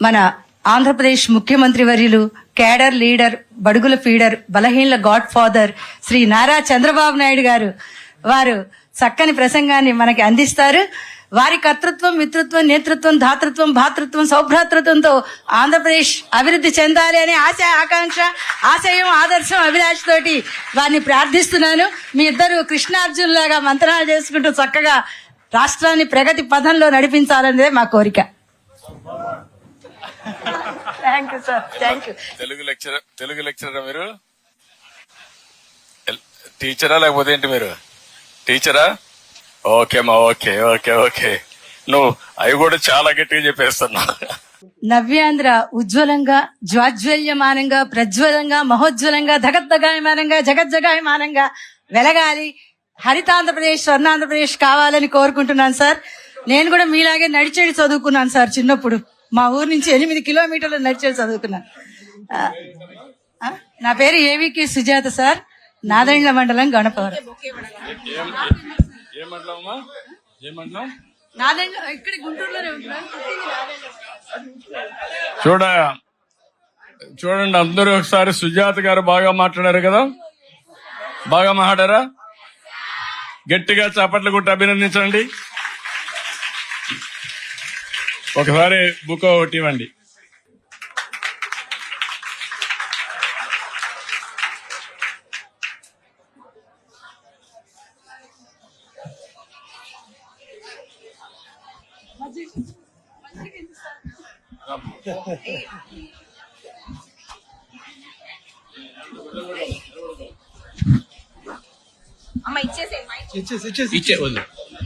మన ఆంధ్రప్రదేశ్ ముఖ్యమంత్రి వర్యులు, కేడర్ లీడర్, బడుగుల ఫీడర్, బలహీనల గాడ్ ఫాదర్ శ్రీ నారా చంద్రబాబు నాయుడు గారు వారు చక్కని ప్రసంగాన్ని మనకి అందిస్తారు. వారి కర్తృత్వం, మిత్రత్వం, నేతృత్వం, ధాతృత్వం, భాతృత్వం, సౌభ్రాతృత్వంతో ఆంధ్రప్రదేశ్ అభివృద్ధి చెందాలి అనే ఆశ, ఆకాంక్ష, ఆశయం, ఆదర్శం, అభిలాష తోటి వారిని ప్రార్థిస్తున్నాను. మీ ఇద్దరు కృష్ణార్జునులాగా మంత్రాలు చేసుకుంటూ చక్కగా రాష్ట్రాన్ని ప్రగతి పథంలో నడిపించాలనేదే మా కోరిక. Thank you sir. Thank you. Telugu లెక్చరరా మీరు? టీచరా లేకపోతే ఏంటి మీరు? టీచరా? ఓకే అమ్మా, ఓకే ఓకే ఓకే. నువ్వు అవి కూడా చాలా గట్టిగా చెప్పేస్తున్నావు. నవ్యాంధ్ర ఉజ్వలంగా, జ్వాజ్వల్యమానంగా, ప్రజ్వలంగా, మహోజ్వలంగా, ధగద్దగాయమానంగా, జగజ్జగాయమానంగా వెలగాలి. హరితాంధ్రప్రదేశ్, స్వర్ణాంధ్రప్రదేశ్ కావాలని కోరుకుంటున్నాను సార్. నేను కూడా మీలాగే నడిచేది చదువుకున్నాను సార్. చిన్నప్పుడు మా ఊరు నుంచి 8 కిలోమీటర్లు నడిచేది చదువుకున్నాను. నా పేరు ఏవికి సుజాత సార్. నాదెండ్ల మండలం, గణపవరం. ఇక్కడ గుంటూరులోనే ఉంటున్నాను. చూడండి అందరూ ఒకసారి. సుజాత గారు బాగా మాట్లాడారు కదా? బాగా మాట్లాడారా? గట్టిగా చప్పట్లు కొట్టి అభినందించండి. ఒకసారి బుక్ ఒకటి ఇవ్వండి. అమ్మ ఇచ్చే